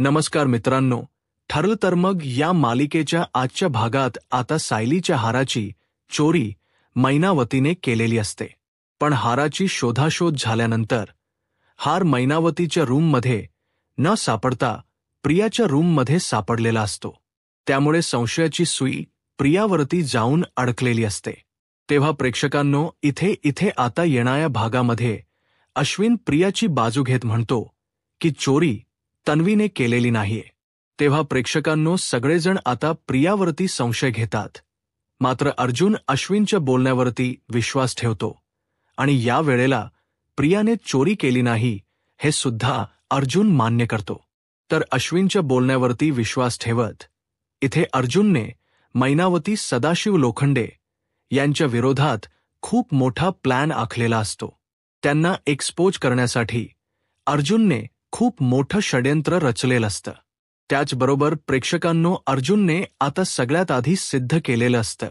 नमस्कार मित्रांनो, ठरलं तर मग या मालिकेच्या आजच्या भागात आता सायलीच्या हाराची चोरी मैनावतीने केलेली असते. पण हाराची शोधाशोध झाल्यानंतर हार मैनावतीच्या रूममध्ये न सापडता प्रियाच्या रूममध्ये सापडलेला असतो. त्यामुळे संशयाची सुई प्रियावरती जाऊन अडकलेली असते. तेव्हा प्रेक्षकांनो, इथे आता येणाऱ्या भागामध्ये अश्विन प्रियाची बाजू घेत म्हणतो की चोरी तन्वीने केलेली नाहीये. तेव्हा प्रेक्षकांनो, सगळेजण आता प्रियावरती संशय घेतात. मात्र अर्जुन अश्विनच्या बोलण्यावरती विश्वास ठेवतो आणि या वेळेला प्रियाने चोरी केली नाही हे सुद्धा अर्जुन मान्य करतो. तर अश्विनच्या बोलण्यावरती विश्वास ठेवत इथे अर्जुनने मैनावती सदाशिव लोखंडे यांच्या विरोधात खूप मोठा प्लॅन आखलेला असतो. त्यांना एक्सपोज करण्यासाठी अर्जुनने खूप मोठं षड्यंत्र रचलेलं असतं. त्याचबरोबर प्रेक्षकांनो, अर्जुनने आता सगळ्यात आधी सिद्ध केलेलं असतं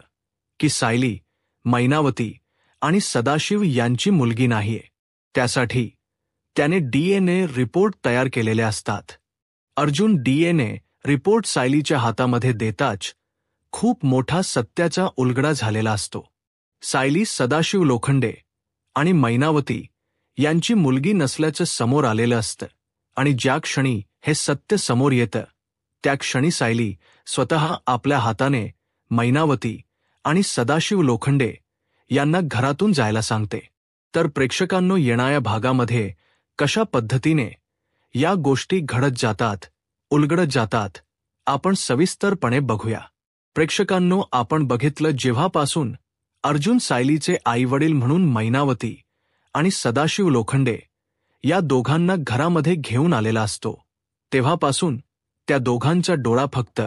की सायली मैनावती आणि सदाशिव यांची मुलगी नाहीये. त्यासाठी त्याने DNA रिपोर्ट तयार केलेले असतात. अर्जुन DNA रिपोर्ट सायलीच्या हातामध्ये देताच खूप मोठा सत्याचा उलगडा झालेला असतो. सायली सदाशिव लोखंडे आणि मैनावती यांची मुलगी नसल्याचं समोर आलेलं असतं आणि ज्या क्षणी हे सत्य समोर येतं त्या क्षणी सायली स्वतः आपल्या हाताने मैनावती आणि सदाशिव लोखंडे यांना घरातून जायला सांगते. तर प्रेक्षकांनो, येणाऱ्या भागामध्ये कशा पद्धतीने या गोष्टी घडत जातात, उलगडत जातात, आपण सविस्तरपणे बघूया. प्रेक्षकांनो, आपण बघितलं जेव्हापासून अर्जुन सायलीचे आईवडील म्हणून मैनावती आणि सदाशिव लोखंडे या दोघांना घरामध्ये घेऊन आलेला असतो, तेव्हापासून त्या दोघांचा डोळा फक्त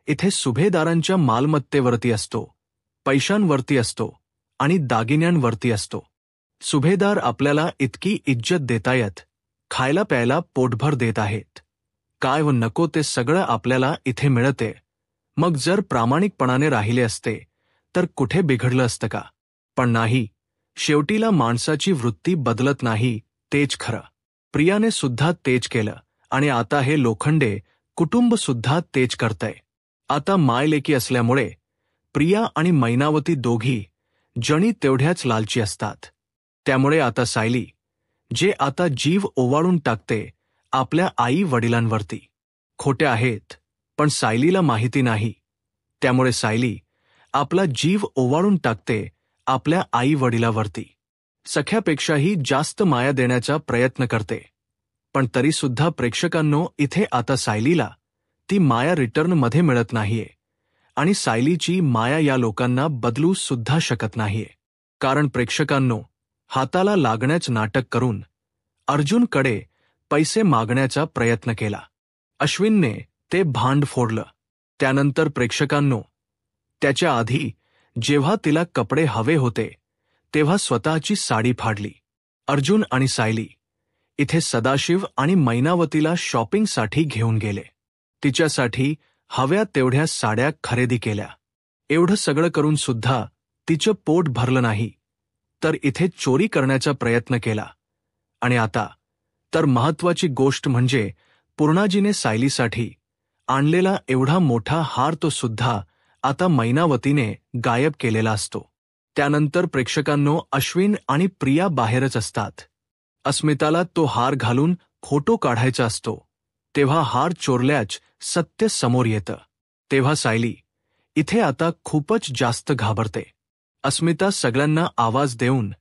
इथे सुभेदारांच्या मालमत्तेवरती असतो, पैशांवरती असतो आणि दागिन्यांवरती असतो. सुभेदार आपल्याला इतकी इज्जत देतायत, खायला प्यायला पोटभर देत आहेत, काय व नको ते सगळं आपल्याला इथे मिळते. मग जर प्रामाणिकपणाने राहिले असते तर कुठे बिघडलं असतं का? पण नाही, शेवटीला माणसाची वृत्ती बदलत नाही, तेच खरं. प्रियाने सुद्धा तेच केलं आणि आता हे लोखंडे कुटुंब सुद्धा तेच करतंय. आता मायलेकी असल्यामुळे प्रिया आणि मैनावती दोघी जणी तेवढ्याच लालची असतात. त्यामुळे आता सायली जे आता जीव ओवाळून टाकते आपल्या आई वडिलांवरती. खोटे आहेत, पण सायलीला माहिती नाही. त्यामुळे सायली आपला जीव ओवाळून टाकते आपल्या आई वडिलावरती. सख्यापेक्षाही जास्त माया देण्याचा प्रयत्न करते. पण तरीसुद्धा प्रेक्षकांनो, इथे आता सायलीला ती माया रिटर्नमध्ये मिळत नाहीये आणि सायलीची माया या लोकांना बदलू सुद्धा शकत नाहीये. कारण प्रेक्षकांनो, हाताला लागण्याच नाटक करून अर्जुनकडे पैसे मागण्याचा प्रयत्न केला. अश्विनने ते भांड फोडलं. त्यानंतर प्रेक्षकांनो, त्याच्या आधी जेव्हा तिला कपडे हवे होते तेव्हा स्वतःची साडी फाडली. अर्जुन आणि सायली इथे सदाशिव आणि मैनावतीला शॉपिंगसाठी घेऊन गेले. तिच्यासाठी हव्या तेवढ्या साड्या खरेदी केल्या. एवढं सगळं करून सुद्धा तिचं पोट भरलं नाही, तर इथे चोरी करण्याचा प्रयत्न केला. आणि आता तर महत्वाची गोष्ट म्हणजे पूर्णाजीने सायलीसाठी आणलेला एवढा मोठा हार तो सुद्धा आता मैनावतीने गायब केलेला असतो. त्यानंतर प्रेक्षकांनो, अश्विन आणि प्रिया बाहेरच असतात. अस्मिताला तो हार घालून फोटो काढायचा असतो, तेव्हा हार चोरल्याच सत्य समोर येतं. तेव्हा सायली इथे आता खूपच जास्त घाबरते. अस्मिता सगळ्यांना आवाज देऊन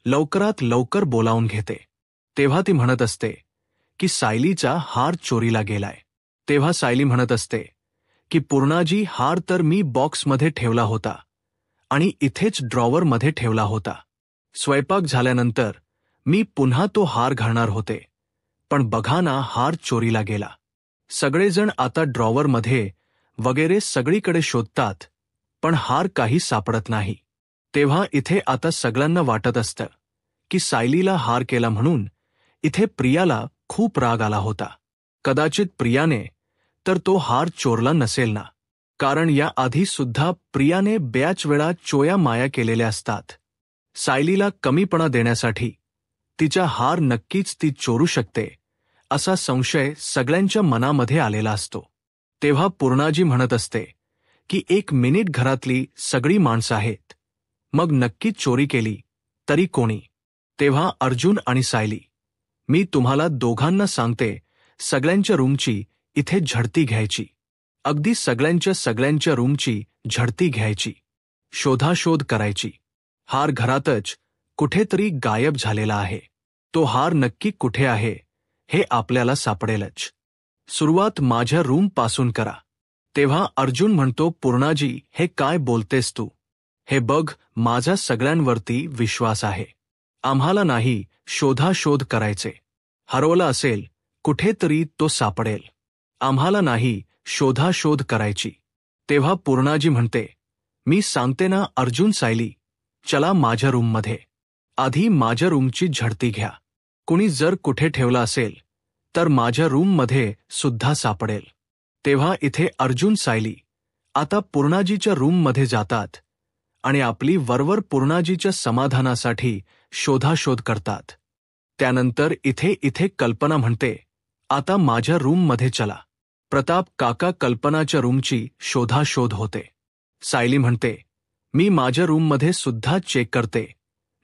लवकरात लवकर बोलावून घेते. तेव्हा ती म्हणत असते की सायलीचा हार चोरीला गेलाय. तेव्हा सायली म्हणत असते की पूर्णाजी, हार तर मी बॉक्समध्ये ठेवला होता आणि इथेच ड्रॉवरमध्ये ठेवला होता. स्वयंपाक झाल्यानंतर मी पुन्हा तो हार घालणार होते, पण बघा ना, हार चोरीला गेला. सगळेजण आता ड्रॉवरमध्ये वगैरे सगळीकडे शोधतात, पण हार काही सापडत नाही. तेव्हा इथे आता सगळ्यांना वाटत असतं की सायलीला हार केला म्हणून इथे प्रियाला खूप राग आला होता. कदाचित प्रियाने तर तो हार चोरला नसेल ना, कारण या आधी सुद्धा प्रियाने बऱ्याच वेळा चोया माया केलेल्या असतात. सायलीला कमीपणा देण्यासाठी तिचा हार नक्कीच ती चोरू शकते असा संशय सगळ्यांच्या मनामध्ये आलेला असतो. तेव्हा पूर्णाजी म्हणत असते की 1 मिनिट, घरातली सगळी माणसं आहेत, मग नक्कीच चोरी केली तरी कोणी? तेव्हा अर्जुन आणि सायली, मी तुम्हाला दोघांना सांगते, सगळ्यांच्या रूमची इथे झडती घ्यायची. अगदी सगळ्यांच्या रूमची झडती घ्यायची. शोधाशोध करायची. हार घरातच कुठेतरी गायब झालेला आहे. तो हार नक्की कुठे आहे हे आपल्याला सापडेलच. सुरुवात माझ्या रूम पासून करा. तेव्हा अर्जुन म्हणतो, पूर्णाजी हे काय बोलतेस तू? हे बघ, माझा सगळ्यांवरती विश्वास आहे. आम्हाला नाही शोधाशोध करायचे. हरवला असेल कुठेतरी तो सापडेल. आम्हाला नाही शोधाशोध करायची. तेव्हा पूर्णाजी म्हणते, मी सांगते ना अर्जुन, सायली, चला माझ्या रूममध्ये. आधी माझ्या रूमची झडती घ्या. कुणी जर कुठे ठेवला असेल तर माझ्या रूममध्ये सुद्धा सापडेल. तेव्हा इथे अर्जुन, सायली आता पूर्णाजीच्या रूममध्ये जातात आणि आपली वरवर पूर्णाजीच्या समाधानासाठी शोधाशोध करतात. त्यानंतर इथे कल्पना म्हणते, आता माझ्या रूममध्ये चला. प्रताप काका कल्पनाच्या रूमची शोधाशोध होते. सायली म्हणते, मी माझ्या रूममध्ये सुद्धा चेक करते,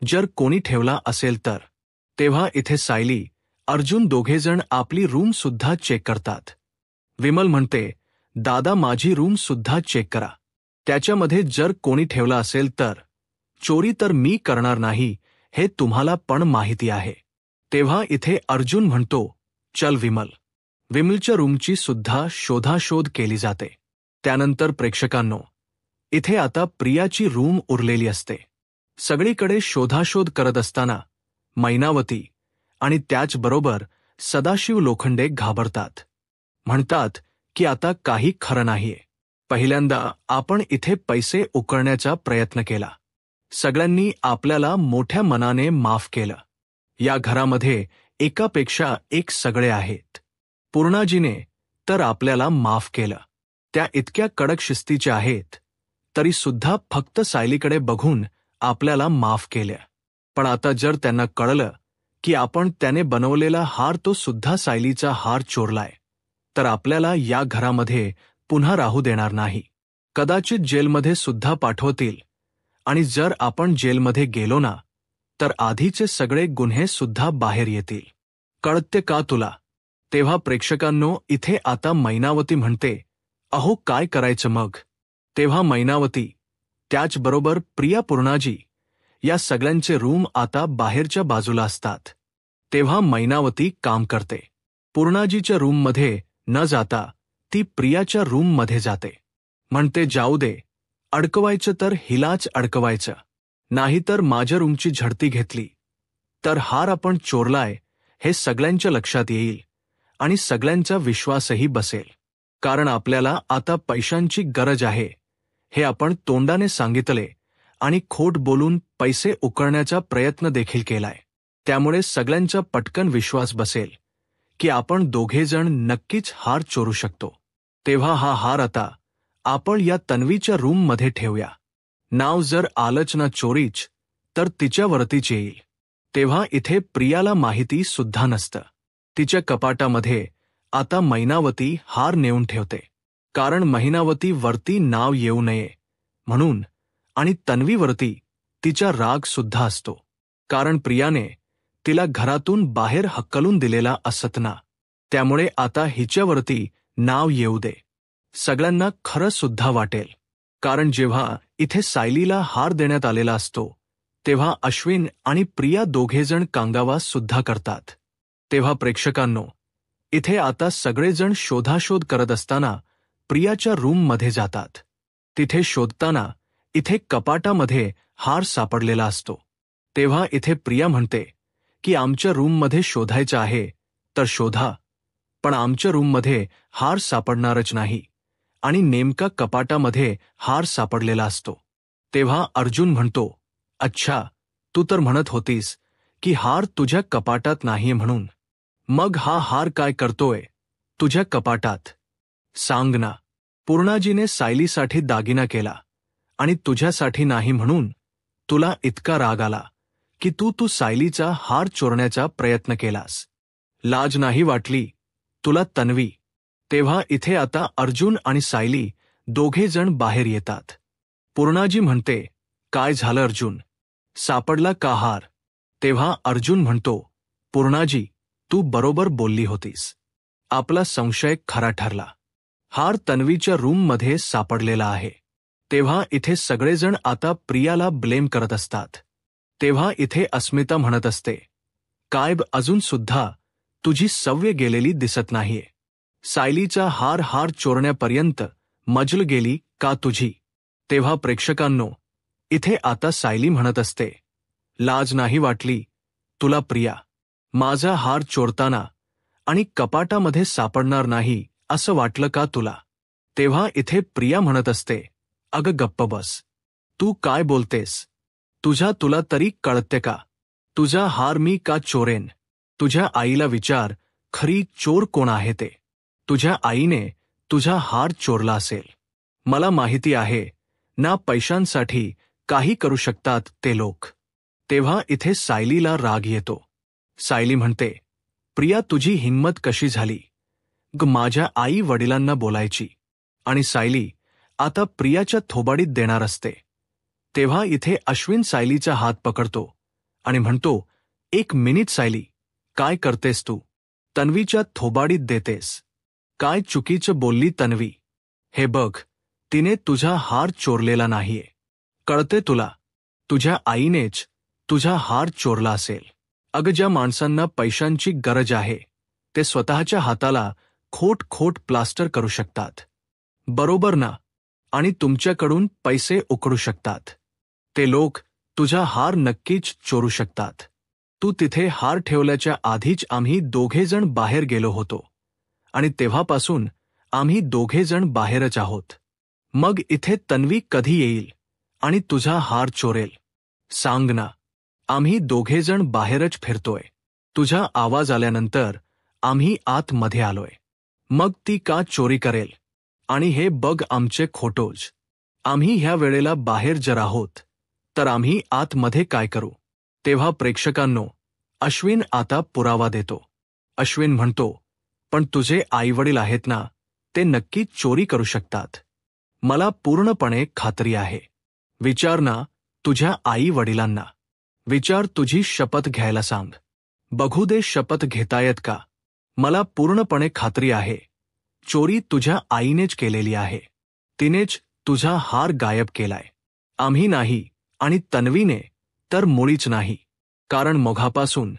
जर कोणी ठेवला असेल तर. तेव्हा इथे सायली, अर्जुन दोघेजण आपली रूम सुद्धा चेक करतात. विमल म्हणते, दादा माझी रूम सुद्धा चेक करा. त्याच्यामध्ये जर कोणी ठेवला असेल तर. चोरी तर मी करणार नाही हे तुम्हाला पण माहिती आहे. तेव्हा इथे अर्जुन म्हणतो, चल विमल. विमलच्या रूमची सुद्धा शोधाशोध केली जाते. त्यानंतर प्रेक्षकांनो, इथे आता प्रियाची रूम उरलेली असते. सगळीकडे शोधाशोध करत असताना मैनावती आणि त्याचबरोबर सदाशिव लोखंडे घाबरतात. म्हणतात की आता काही खरं नाहीये. पहिल्यांदा आपण इथे पैसे उकळण्याचा प्रयत्न केला. सगळ्यांनी आपल्याला मोठ्या मनाने माफ केलं. या घरामध्ये एकापेक्षा एक सगळे आहेत. पूर्णाजीने तर आपल्याला माफ केलं. त्या इतक्या कडक शिस्तीच्या आहेत तरी सुद्धा फक्त सायलीकडे बघून आपल्याला माफ केल्या. पण आता जर त्यांना कळलं की आपण त्याने बनवलेला हार, तो सुद्धा सायलीचा हार चोरलाय, तर आपल्याला या घरामध्ये पुन्हा राहू देणार नाही. कदाचित जेलमध्ये सुद्धा पाठवतील. आणि जर आपण जेलमध्ये गेलो ना, तर आधीचे सगळे गुन्हे सुद्धा बाहेर येतील. कळते का तुला? तेव्हा प्रेक्षकांनो, इथे आता मैनावती म्हणते, अहो काय करायचं मग? तेव्हा मैनावती, त्याचबरोबर प्रिया, पूर्णाजी या सगळ्यांचे रूम आता बाहेरच्या बाजूला असतात. तेव्हा मैनावती काम करते. पूर्णाजीच्या रूममध्ये न जाता ती प्रियाच्या रूममध्ये जाते. म्हणते, जाऊ दे, अडकवायचं तर हिलाच अडकवायचं. नाहीतर माझ्या रूमची झडती घेतली तर हार आपण चोरलाय हे सगळ्यांच्या लक्षात येईल आणि सगळ्यांचा विश्वासही बसेल. कारण आपल्याला आता पैशांची गरज आहे हे आपण तोंडाने सांगितले आणि खोट बोलून पैसे उकळण्याचा प्रयत्न देखील केलाय. त्यामुळे सगळ्यांचा पटकन विश्वास बसेल की आपण दोघेजण नक्कीच हार चोरू शकतो. तेव्हा हा हार आता आपण या तन्वीच्या रूममध्ये ठेवूया. नाव जर आलंच ना चोरीच, तर तिच्यावरतीच येईल. तेव्हा इथे प्रियाला माहिती सुद्धा नसतं. तिच्या कपाटामध्ये आता मैनावती हार नेऊन ठेवते. कारण मैनावती वरती नाव येऊ नये म्हणून, आणि तन्वीवरती तिचा राग सुद्धा असतो. कारण प्रियाने तिला घरातून बाहेर हकलून दिलेला असत ना. त्यामुळे आता हिच्यावरती नाव येऊ दे. सगळ्यांना खरं सुद्धा वाटेल. कारण जेव्हा इथे सायलीला हार देण्यात आलेला असतो तेव्हा अश्विन आणि प्रिया दोघेजण कांगावा सुद्धा करतात. तेव्हा प्रेक्षकांनो, इथे आता सगळेजण शोधाशोध करत असताना प्रियाच्या रूममध्ये जातात. तिथे शोधताना इथे कपाटामध्ये हार सापडलेला असतो. तेव्हा इथे प्रिया म्हणते की आमच्या रूममध्ये शोधायचं आहे तर शोधा, पण आमच्या रूममध्ये हार सापडणारच नाही. आणि नेमका कपाटामध्ये हार सापडलेला असतो. तेव्हा अर्जुन म्हणतो, अच्छा, तू तर म्हणत होतीस की हार तुझ्या कपाटात नाहीये म्हणून. मग हा हार काय करतोय तुझ्या कपाटात? सांग ना. पूर्णाजीने सायलीसाठी दागिना केला आणि तुझ्यासाठी नाही म्हणून तुला इतका राग आला की तू सायलीचा हार चोरण्याचा प्रयत्न केलास. लाज नाही वाटली तुला तन्वी? तेव्हा इथे आता अर्जुन आणि सायली दोघे जण बाहेर येतात. पूर्णाजी म्हणते, काय झालं अर्जुन? सापडला का हार? तेव्हा अर्जुन म्हणतो, पूर्णाजी, तू बरोबर बोलली होतीस. आपला संशय खरा ठरला. हार तन्वीच्या रूममध्ये सापडलेला आहे. तेव्हा इथे सगळेजण आता प्रियाला ब्लेम करत असतात. तेव्हा इथे अस्मिता म्हणत असते, काय अजून सुद्धा तुझी सवय गेलेली दिसत नाहीये. सायलीचा हार चोरण्यापर्यंत मजल गेली का तुझी? तेव्हा प्रेक्षकांनो, इथे आता सायली म्हणत असते, लाज नाही वाटली तुला प्रिया? माझा हार चोरताना आणि कपाटामध्ये सापडणार नाही असं वाटलं का तुला? तेव्हा इथे प्रिया म्हणत असते, अगं गप्प बस. तू काय बोलतेस? तुला तरी कळते का? तुझा हार मी का चोरेन? तुझ्या आईला विचार खरी चोर कोण आहे ते. तुझ्या आईने तुझा हार चोरला असेल. मला माहिती आहे ना, पैशांसाठी काही करू शकतात ते लोक. तेव्हा इथे सायलीला राग येतो. सायली म्हणते, प्रिया तुझी हिंमत कशी झाली माझ्या आई वडिलांना बोलायची? आणि सायली आता प्रियाच्या थोबाडीत देणार असते. तेव्हा इथे अश्विन सायलीचा हात पकडतो आणि म्हणतो, एक मिनिट सायली, काय करतेस तू? तन्वीच्या थोबाडीत देतेस. काय चुकीचं बोलली तन्वी? हे बघ, तिने तुझा हार चोरलेला नाहीये. कळते तुला? तुझ्या आईनेच तुझा हार चोरला असेल. अगं, ज्या माणसांना पैशांची गरज आहे ते स्वतःच्या हाताला खोट प्लास्टर करू शकतात, बरोबर ना? आणि तुमच्याकडून पैसे उकळू शकतात. ते लोक तुझा हार नक्कीच चोरू शकतात. तू तिथे हार ठेवल्याच्या आधीच आम्ही दोघेजण बाहेर गेलो होतो आणि तेव्हापासून आम्ही दोघेजण बाहेरच आहोत. मग इथे तन्वी कधी येईल आणि तुझा हार चोरेल? सांग ना. आम्ही दोघेजण बाहेरच फिरतोय. तुझा आवाज आल्यानंतर आम्ही आतमध्ये आलोय. मग ती का चोरी करेल? आणि हे बघ आमचे खोटोज. आम्ही ह्या वेळेला बाहेर जर आहोत तर आम्ही आतमध्ये काय करू? तेव्हा प्रेक्षकांनो, अश्विन आता पुरावा देतो. अश्विन म्हणतो, पण तुझे आईवडील आहेत ना, ते नक्कीच चोरी करू शकतात. मला पूर्णपणे खात्री आहे. विचार ना तुझ्या आई वडिलांना. विचार, तुझी शपथ घ्यायला सांग. बघू दे शपथ घेतायत का? मला पूर्णपणे खात्री आहे, चोरी तुझ्या आईनेच केलेली आहे. तिनेच तुझा हार गायब केलाय. आम्ही नाही आणि तन्वीने तर मुळीच नाही, कारण मघापासून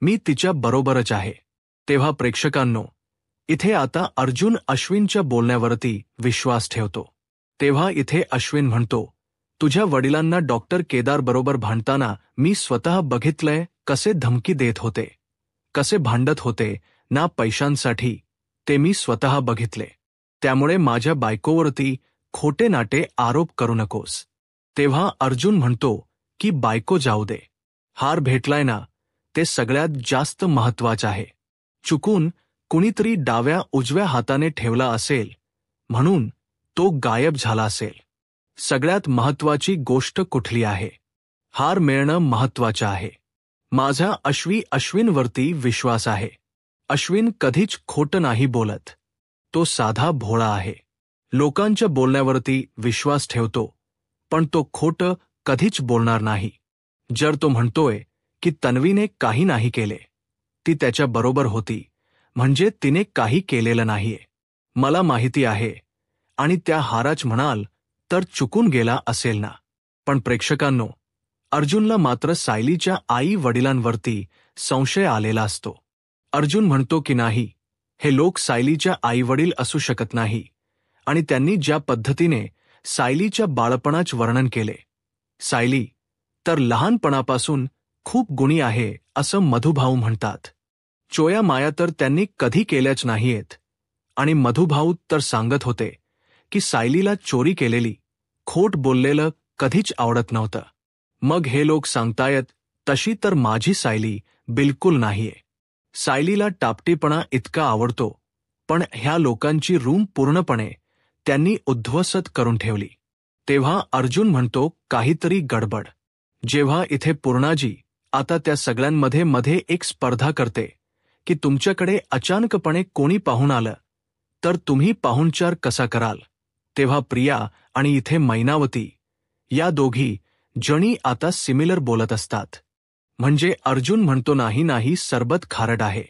मी तिच्या बरोबरच आहे. तेव्हा प्रेक्षकांनो, इथे आता अर्जुन अश्विनच्या बोलण्यावरती विश्वास ठेवतो. तेव्हा इथे अश्विन म्हणतो, तुझ्या वडिलांना डॉक्टर केदार बरोबर भांडताना मी स्वतः बघितलंय. कसे धमकी देत होते, कसे भांडत होते ना पैशांसाठी, ते मी स्वतः बघितले. त्यामुळे माझ्या बायकोवरती खोटे नाटे आरोप करू नकोस. तेव्हा अर्जुन म्हणतो की बायको जाऊ दे, हार भेटलाय ना, ते सगळ्यात जास्त महत्वाचं आहे. चुकून कुणीतरी डाव्या उजव्या हाताने ठेवला असेल म्हणून तो गायब झाला असेल. सगळ्यात महत्वाची गोष्ट कुठली आहे? हार मिळणं महत्वाचं आहे. माझा अश्विनवरती विश्वास आहे. अश्विन कधीच खोटं नाही बोलत. तो साधा भोळा आहे. लोकांच्या बोलण्यावरती विश्वास ठेवतो, पण तो खोटं कधीच बोलणार नाही. जर तो म्हणतोय की तन्वीने काही नाही केले, ती त्याच्या बरोबर होती, म्हणजे तिने काही केलेलं नाहीये. मला माहिती आहे. आणि त्या हाराच म्हणाल तर चुकून गेला असेल ना. पण प्रेक्षकांनो, अर्जुनला मात्र सायलीच्या आई वडिलांवरती संशय आलेला असतो. अर्जुन म्हणतो की नाही, हे लोक सायलीच्या आईवडील असू शकत नाही. आणि त्यांनी ज्या पद्धतीने सायलीच्या बाळपणाचे वर्णन केले, सायली तर लहानपणापासून खूप गुणी आहे असं मधुभाऊ म्हणतात. चोया माया तर त्यांनी कधी केल्याच नाहीयेत. आणि मधुभाऊ तर सांगत होते की सायलीला चोरी केलेली, खोट बोललेलं कधीच आवडत नव्हतं. मग हे लोक सांगतायत तशी तर माझी सायली बिलकुल नाहीये. सायलीला टापटीपणा इतका आवडतो, पण ह्या लोकांची रूम पूर्णपणे त्यांनी उद्ध्वस्त करून ठेवली. तेव्हा अर्जुन म्हणतो काहीतरी गडबड. जेव्हा इथे पूर्णाजी आता त्या सगळ्यांमध्ये एक स्पर्धा करते की तुमच्याकडे अचानकपणे कोणी पाहून आलं तर तुम्ही पाहुणचार कसा कराल. तेव्हा प्रिया आणि इथे मैनावती या दोघी जणी आता सिमिलर बोलत असतात. म्हणजे अर्जुन म्हणतो नाही नाही सरबत खारट आहे.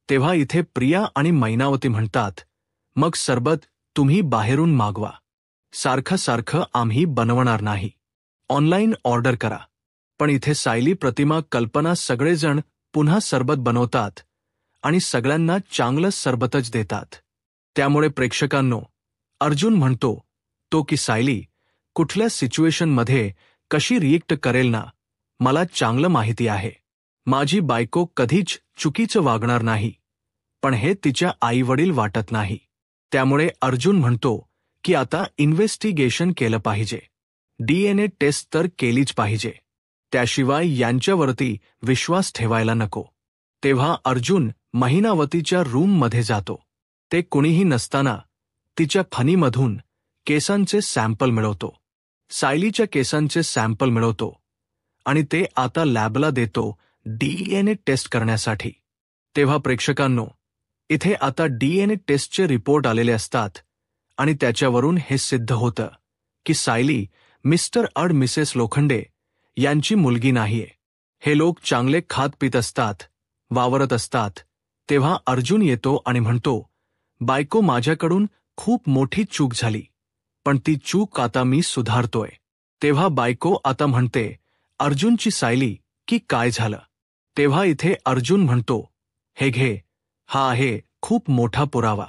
तेव्हा इथे प्रिया आणि मैनावती म्हणतात मग सरबत तुम्ही बाहेरून मागवा. सारखं सारखं आम्ही बनवणार नाही. ऑनलाईन ऑर्डर करा. पण इथे सायली, प्रतिमा, कल्पना सगळेजण पुन्हा सरबत बनवतात आणि सगळ्यांना चांगलं सरबतच देतात. त्यामुळे प्रेक्षकांनो, अर्जुन म्हणतो तो की सायली कुठल्या सिच्युएशनमध्ये कशी रिएक्ट करेल ना, मला चांगलं माहिती आहे. माझी बायको कधीच चुकीचं वागणार नाही. पण हे तिच्या आईवडील वाटत नाही. त्यामुळे अर्जुन म्हणतो की आता इन्व्हेस्टिगेशन केलं पाहिजे. DNA टेस्ट तर केलीच पाहिजे. त्याशिवाय यांच्यावरती विश्वास ठेवायला नको. तेव्हा अर्जुन मैनावतीच्या रूममध्ये जातो. ते कुणीही नसताना तिच्या फणीमधून केसांचे सॅम्पल मिळवतो. सायलीच्या केसांचे सॅम्पल मिळवतो आणि ते आता लॅबला देतो DNA टेस्ट करण्यासाठी. तेव्हा प्रेक्षकांनो, इथे आता DNA टेस्टचे रिपोर्ट आलेले असतात आणि त्याच्यावरून हे सिद्ध होतं की सायली मिस्टर अड मिसेस लोखंडे यांची मुलगी नाहीये. हे लोक चांगले खात पित असतात, वावरत असतात. तेव्हा अर्जुन येतो आणि म्हणतो बायको माझ्याकडून खूप मोठी चूक झाली, पण ती चूक आता मी सुधारतोय. तेव्हा बायको आता म्हणते अर्जुनची सायली की काय झालं. तेव्हा इथे अर्जुन म्हणतो हे घे, हा आहे खूप मोठा पुरावा.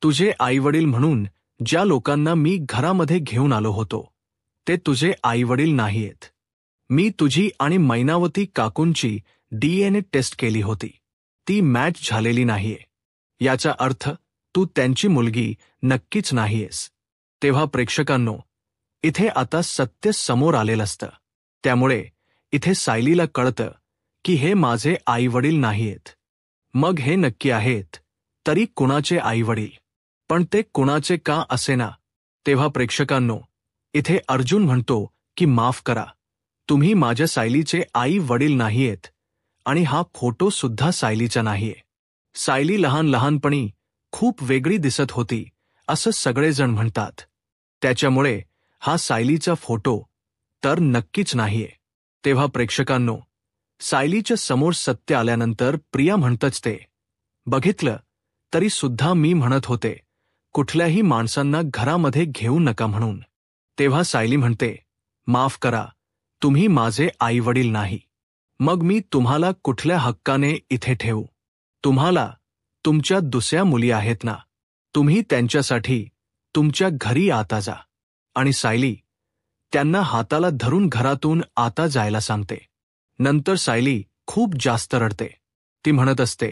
तुझे आईवडील म्हणून ज्या लोकांना मी घरामध्ये घेऊन आलो होतो ते तुझे आईवडील नाहीयेत. मी तुझी आणि मैनावती काकूंची DNA टेस्ट केली होती. ती मॅच झालेली नाहीये. याचा अर्थ तू त्यांची मुलगी नक्कीच नाहीयेस. तेव्हा प्रेक्षकांनो, इथे आता सत्य समोर आलेलं असतं. त्यामुळे इथे सायलीला कळतं की हे माझे आईवडील नाहीयेत. मग हे नक्की आहेत तरी कुणाचे आईवडील, पण ते कुणाचे का असेना. तेव्हा प्रेक्षकांनो, इथे अर्जुन म्हणतो की माफ करा, तुम्ही माझ्या सायलीचे आई वडील नाहीयेत आणि हा फोटो सुद्धा सायलीचा नाहीये. सायली लहानपणी खूप वेगळी दिसत होती असं सगळेजण म्हणतात. त्याच्यामुळे हा सायलीचा फोटो तर नक्कीच नाहीये. तेव्हा प्रेक्षकांनो, सायलीच्या समोर सत्य आल्यानंतर प्रिया म्हणतच ते बघितलं तरी सुद्धा मी म्हणत होते कुठल्याही माणसांना घरामध्ये घेऊ नका म्हणून. तेव्हा सायली म्हणते माफ करा, तुम्ही माझे आईवडील नाही. मग मी तुम्हाला कुठल्या हक्काने इथे ठेवू. तुम्हाला तुमच्या दुसऱ्या मुली आहेत ना, तुम्ही त्यांच्यासाठी तुमच्या घरी आता जा. आणि सायली त्यांना हाताला धरून घरातून आता जायला सांगते. नंतर सायली खूप जास्त रडते. ती म्हणत असते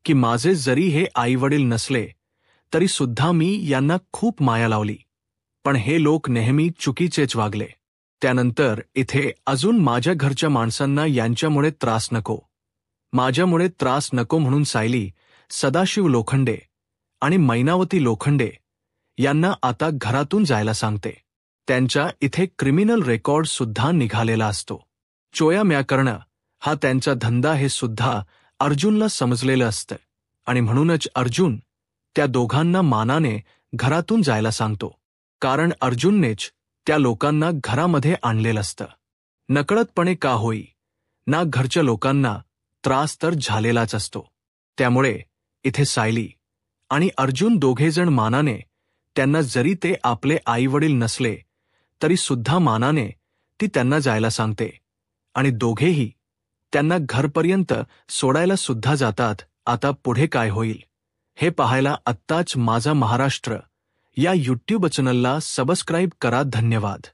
की माझे जरी हे आईवडील नसले तरी सुद्धा मी यांना खूप माया लावली, पण हे लोक नेहमी चुकीचेच वागले. त्यानंतर इथे अजून माझ्या घरच्या माणसांना यांच्यामुळे त्रास नको, माझ्यामुळे त्रास नको म्हणून सायली सदाशिव लोखंडे आणि मैनावती लोखंडे यांना आता घरातून जायला सांगते. त्यांच्या इथे क्रिमिनल रेकॉर्ड सुद्धा निघालेला असतो. चोयाम्या करणं हा त्यांचा धंदा हे सुद्धा अर्जुनला समजलेलं असतं आणि म्हणूनच अर्जुन त्या दोघांना मानाने घरातून जायला सांगतो. कारण अर्जुननेच त्या लोकांना घरामध्ये आणलेलं असतं. नकळतपणे का होई ना, घरच्या लोकांना त्रास तर झालेलाच असतो. त्यामुळे इथे सायली आणि अर्जुन दोघेजण मानाने त्यांना, जरी ते आपले आईवडील नसले तरी सुद्धा मानाने ती त्यांना जायला सांगते आणि दोघेही त्यांना घरपर्यंत सोडायला सुद्धा जातात. आता पुढे काय होईल हे पाहायला आत्ताच माझा महाराष्ट्र या यूट्यूब चॅनलला सबस्क्राईब करा. धन्यवाद.